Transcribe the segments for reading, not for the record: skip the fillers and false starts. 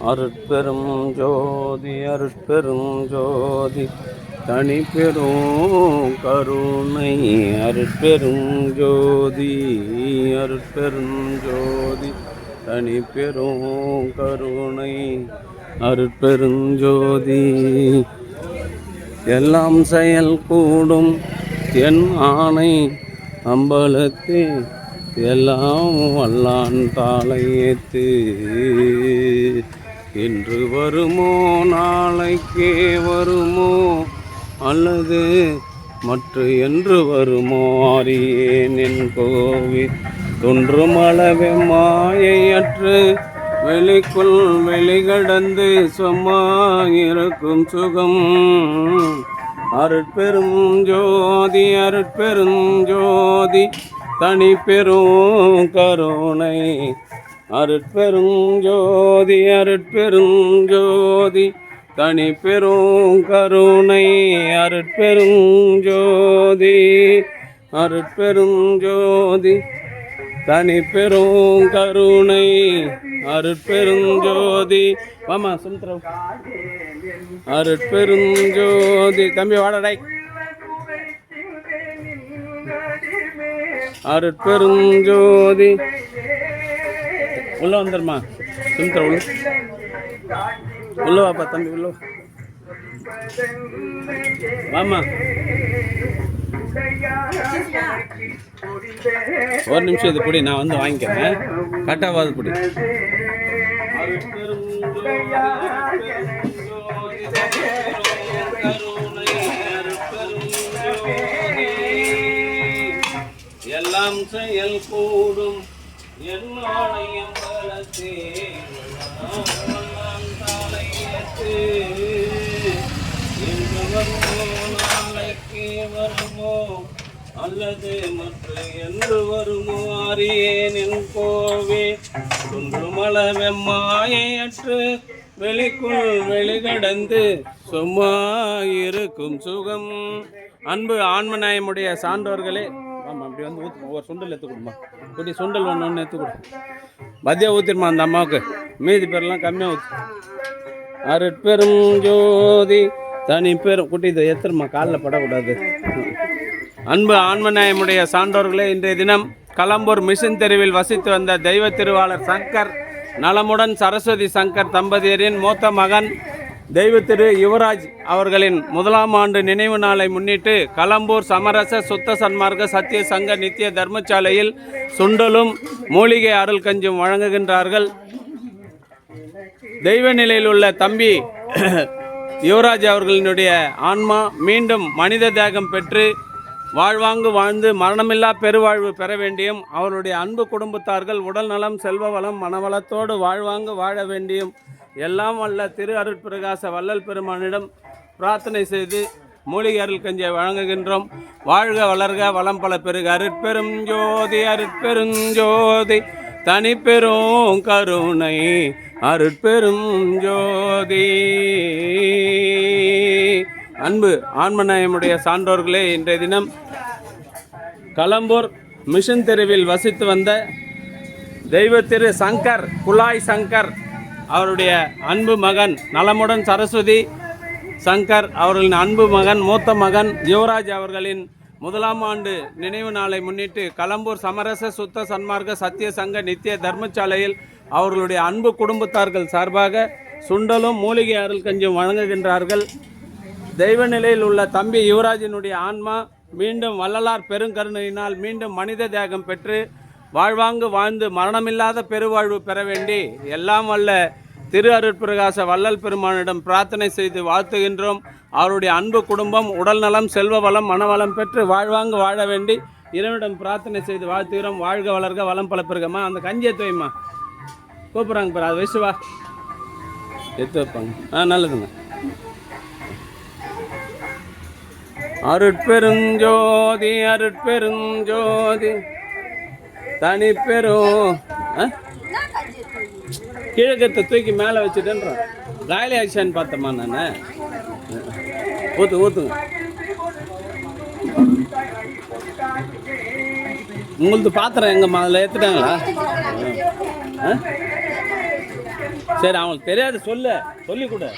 அருட்பெரும் ஜோதி அருட்பெரும் ஜோதி தனிப்பெரும் கருணை அருட்பெரும் ஜோதி அருட்பெரும் ஜோதி தனிப்பெரும் கருணை அருட்பெரும் ஜோதி. எல்லாம் செயல் கூடும் என் ஆணை அம்பலத்தே எல்லாம் வல்லான் தாளையேத்து. இன்று வருமோ நாளைக்கே வருமோ அல்லது மற்ற என்று வருமோ அறியேன் என் கோவில் தோன்றும் அளவே மாயையற்று வெளிக்குள் வெளிகடந்து சும்மாயிருக்கும் சுகம். அருட்பெரும் ஜோதி அருட்பெரும் ஜோதி தனிப்பெரும் கருணை அருட்பெரும் ஜோதி அருட்பெரும் ஜோதி தனிப்பெரும் கருணை அருட்பெரும் ஜோதி அருட்பெரும் ஜோதி தனிப்பெரும் கருணை அருட்பெரும் ஜோதி. வாமா சுந்தரம் அருட்பெரும் ஜோதி. தம்பி வாடடை. அருட்பெரும் ஜோதி. உள்ள வந்துருமா சுந்தரம் உள்ள வாப்பா தம்பி உள்ள வாமா. ஒரு நிமிஷம் இது பிடி, நான் வந்து வாங்கிக்கிறேன். கட்டாவாது பிடி. எல்லாம் செயல் கூடும் என்னோடையும் பலத்தே தாளையேத்து. இன்று வருமோ நாளைக்கு வருமோ அல்லது மற்ற என்று வருமோ அறியேன் என் கோவே குன்றுமள வெம்மாயற்று வெளிக்குள் வெளிகடந்து சும்மா இருக்கும் சுகம். அன்பு ஆன்மநாயமுடைய சான்றோர்களே, ஆமாம் அப்படி வந்து ஊற்று. ஒரு சுண்டல் எடுத்து கொடுமா, குட்டி சுண்டல் ஒன்று எடுத்து கொடு. மதியம் ஊற்றிருமா அந்த அம்மாவுக்கு, மீதி பேரெல்லாம் கம்மியாக ஊற்று. அருட்பெரும் ஜோதி தனிப்பெரும் குட்டி இதை ஏற்றுமா, காலில் படக்கூடாது. அன்பு ஆன்மநாயமுடைய சான்றோர்களே, இன்றைய தினம் களம்பூர் மிஷன் தெருவில் வசித்து வந்த தெய்வ திருவாளர் சங்கர் நலமுடன் சரஸ்வதி சங்கர் தம்பதியரின் மூத்த மகன் தெய்வ திரு யுவராஜ் அவர்களின் 1ஆம் ஆண்டு நினைவு நாளை முன்னிட்டு களம்பூர் சமரச சுத்த சன்மார்க்க சத்திய சங்க நித்திய தர்மசாலையில் சுண்டலும் மூலிகை அருள் கஞ்சும் வழங்குகின்றார்கள். தெய்வ நிலையில் உள்ள தம்பி யுவராஜ் அவர்களினுடைய ஆன்மா மீண்டும் மனித தேகம் பெற்று வாழ்வாங்கு வாழ்ந்து மரணமில்லா பெருவாழ்வு பெற வேண்டியும், அவருடைய அன்பு குடும்பத்தார்கள் உடல் நலம் செல்வ வளம் மனவளத்தோடு வாழ்வாங்கு வாழ வேண்டியும் எல்லாம் வல்ல திரு அருட்பிரகாச வள்ளல் பெருமானிடம் பிரார்த்தனை செய்து மூலிகை அருள் கஞ்சியை வழங்குகின்றோம். வாழ்க வளர்க வளம் பல பெருக. அருட்பெரும் ஜோதி அருட்பெரும் ஜோதி தனிப்பெரும் கருணை அருட்பெரும் ஜோதி. அன்பு ஆன்மநாயமுடைய சான்றோர்களே, இன்றைய தினம் களம்பூர் மிஷன் தெருவில் வசித்து வந்த தெய்வ திரு சங்கர் குலாய் சங்கர் அவருடைய அன்பு மகன் நலமுடன் சரஸ்வதி சங்கர் அவர்களின் அன்பு மகன் மூத்த மகன் யுவராஜ் அவர்களின் 1ஆம் ஆண்டு நினைவு நாளை முன்னிட்டு களம்பூர் சமரச சுத்த சன்மார்க்க சத்திய சங்க நித்திய தர்மசாலையில் அவர்களுடைய அன்பு குடும்பத்தார்கள் சார்பாக சுண்டலும் மூலிகை அருள் கஞ்சும் வழங்குகின்றார்கள். தெய்வ நிலையில் உள்ள தம்பி யுவராஜினுடைய ஆன்மா மீண்டும் வள்ளலார் பெருங்கருணையினால் மீண்டும் மனித தேகம் பெற்று வாழ்வாங்கு வாழ்ந்து மரணமில்லாத பெருவாழ்வு பெற வேண்டி எல்லாம் வல்ல திரு அருட்பிரகாச வள்ளல் பெருமானிடம் பிரார்த்தனை செய்து வாழ்த்துகின்றோம். அவருடைய அன்பு குடும்பம் உடல் நலம் செல்வ வளம் மனவளம் பெற்று வாழ்வாங்கு வாழ வேண்டி இறைவனிடம் பிரார்த்தனை செய்து வாழ்த்துகிறோம். வாழ்க வளர்க வளம் பல பெருகம்மா. அந்த கஞ்சி எடுத்து வைம்மா, கூப்பிட்றாங்க பாரு, அது வயசு வா எடுத்து வைப்பாங்க. நல்லதுங்க. அருட்பெருஞ்சோதி அருட்பெருஞ்சோதி தனிப்பெரும் கீழக்கத்தை தூக்கி மேலே வச்சுட்டேன்றான். காலி ஆக்ஷன் பார்த்தம்மா நான். ஊற்றுங்க. உங்களுக்கு பாத்திரம் எங்கம்மா அதில் ஏற்றுட்டாங்களா? சரி, அவங்களுக்கு தெரியாது, சொல்லி கொடு.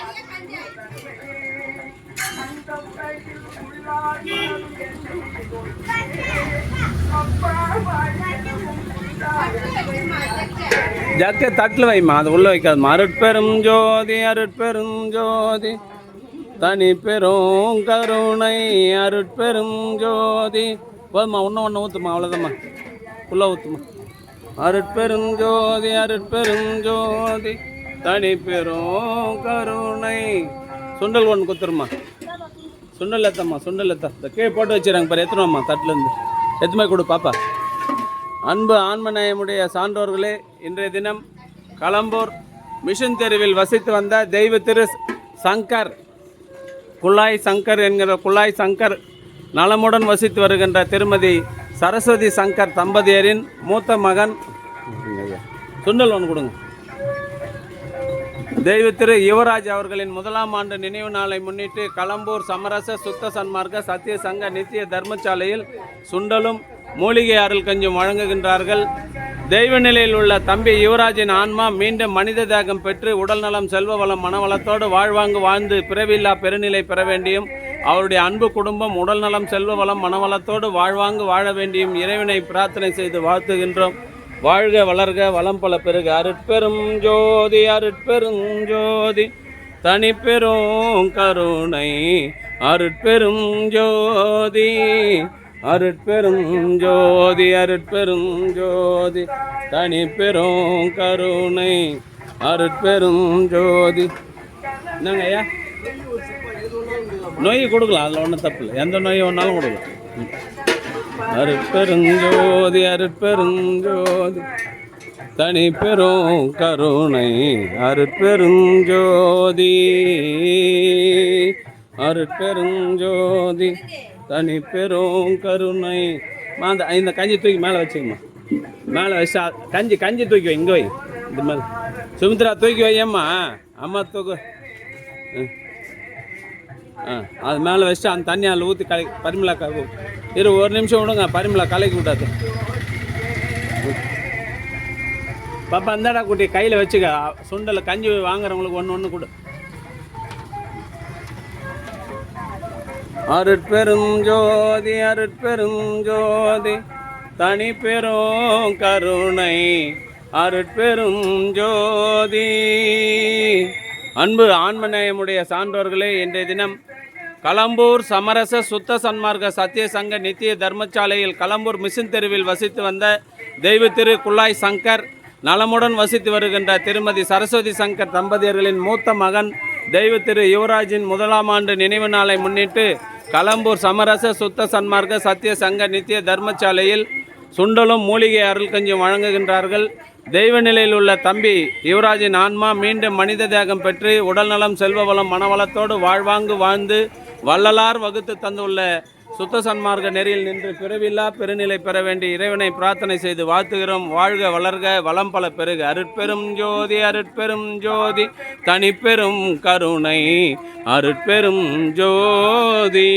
ஜக்க தட்டில் வைமா, அது உள்ள வைக்காதுமா. அருட்பெரும் ஜோதி அருட்பெரும் ஜோதி தனி பெரும் கருணை அருட்பெரும் ஜோதி. போதுமா, ஒன்று ஊற்றுமா, அவ்வளோதாம்மா, உள்ள ஊற்றுமா. அருட்பெரும் ஜோதி அருட்பெரும் ஜோதி தனி பெரும் கருணை. சுண்டல் ஒன்று குத்துருமா. சுண்டல் எத்தம்மா, சுண்டல் எத்த இந்த கீழே போட்டு வச்சுறாங்க பாரு. எத்தணும்மா தட்டிலேருந்து எத்துமே கொடு பாப்பா. அன்பு ஆன்மநேயமுடைய சான்றோர்களே, இன்றைய தினம் களம்பூர் மிஷன் தெருவில் வசித்து வந்த தெய்வ திரு சங்கர் குழாய் சங்கர் என்கிற குழாய் சங்கர் நலமுடன் வசித்து வருகின்ற திருமதி சரஸ்வதி சங்கர் தம்பதியரின் மூத்த மகன். சுண்டல் ஒன்று கொடுங்க. தெய்வ திரு யுவராஜ் அவர்களின் 1ஆம் ஆண்டு நினைவு நாளை முன்னிட்டு களம்பூர் சமரச சுத்த சன்மார்க்க சத்திய சங்க நித்திய தர்மசாலையில் சுண்டலும் மூலிகை அருள் கஞ்சும் வழங்குகின்றார்கள். தெய்வ நிலையில் உள்ள தம்பி யுவராஜின் ஆன்மா மீண்டும் மனித தேகம் பெற்று உடல் நலம் செல்வ வளம் மனவளத்தோடு வாழ்வாங்கு வாழ்ந்து பிறவில்லா பெருநிலை பெற வேண்டியும், அவருடைய அன்பு குடும்பம் உடல் நலம் செல்வ வளம் மனவளத்தோடு வாழ்வாங்கு வாழ வேண்டியும் இறைவனை பிரார்த்தனை செய்து வாழ்த்துகின்றோம். வாழ்க வளர்க வளம் பல பெருக. அருட்பெரும் ஜோதி அருட்பெரும் ஜோதி தனி பெரும் கருணை அருட்பெரும் ஜோதி அருட்பெரும் ஜோதி அருட்பெரும் ஜோதி தனி பெரும் கருணை அருட்பெரும் ஜோதி. என்னங்க ஐயா, நோய் கொடுக்கலாம், அதில் ஒன்றும் தப்பு இல்லை, எந்த நோய் ஒன்றாலும் கொடுக்கலாம். அருட்பெருஞ்சோதி அருட்பெருஞ்சோதி தனி பெரும் கருணை அருட்பெருஞ்சோதி அருட்பெருஞ்சோதி தனி பெரும் கருணை. இந்த கஞ்சி தூக்கி மேலே வச்சுக்கம்மா, மேலே வச்சா கஞ்சி தூக்கி வை, இங்கே வை, இந்த மேலே. சுமித்ரா தூக்கி வையம்மா, அம்மா தூக்கு. அது மேலே வச்சுட்டு அந்த தண்ணி அதில் ஊற்றி பரிமளா ஒரு நிமிஷம் விடுங்க, பரிமளா கலக்கி விட்டாது. பாப்பா இந்தாடா குட்டி, கையில் வச்சுக்க. சுண்டலை கஞ்சி வாங்குறவங்களுக்கு ஒன்று கொடு. அருட்பெரும் ஜோதி அருட்பெரும் ஜோதி தனி பெரும் கருணை அருட்பெரும் ஜோதி. அன்பு ஆன்மநேயமுடைய சான்றோர்களே, இன்றைய தினம் களம்பூர் சமரச சுத்த சன்மார்க்க சத்திய சங்க நித்திய தர்மசாலையில் களம்பூர் மிஷன் தெருவில் வசித்து வந்த தெய்வ திரு குழாய் சங்கர் நலமுடன் வசித்து வருகின்ற திருமதி சரஸ்வதி சங்கர் தம்பதியர்களின் மூத்த மகன் தெய்வ திரு யுவராஜின் 1ஆம் ஆண்டு நினைவு நாளை முன்னிட்டு களம்பூர் சமரச சுத்த சன்மார்க்க சத்திய சங்க நித்திய தர்மசாலையில் சுண்டலும் மூலிகை அருள் கஞ்சும் வழங்குகின்றார்கள். தெய்வ நிலையில் உள்ள தம்பி யுவராஜின் ஆன்மா மீண்டும் மனித தேகம் பெற்று உடல் நலம் செல்வ வளம் மனவளத்தோடு வாழ்வாங்கு வாழ்ந்து வள்ளலார் வகுத்து தந்துள்ள சுத்த சன்மார்க்க நெறியில் நின்று பிறவில்லா பெருநிலை பெற வேண்டிய இறைவனை பிரார்த்தனை செய்து வாழ்த்துகிறோம். வாழ்க வளர்க வளம் பல பெருக. அருட்பெரும் ஜோதி அருட்பெரும் ஜோதி தனி பெரும் கருணை அருட்பெரும் ஜோதி.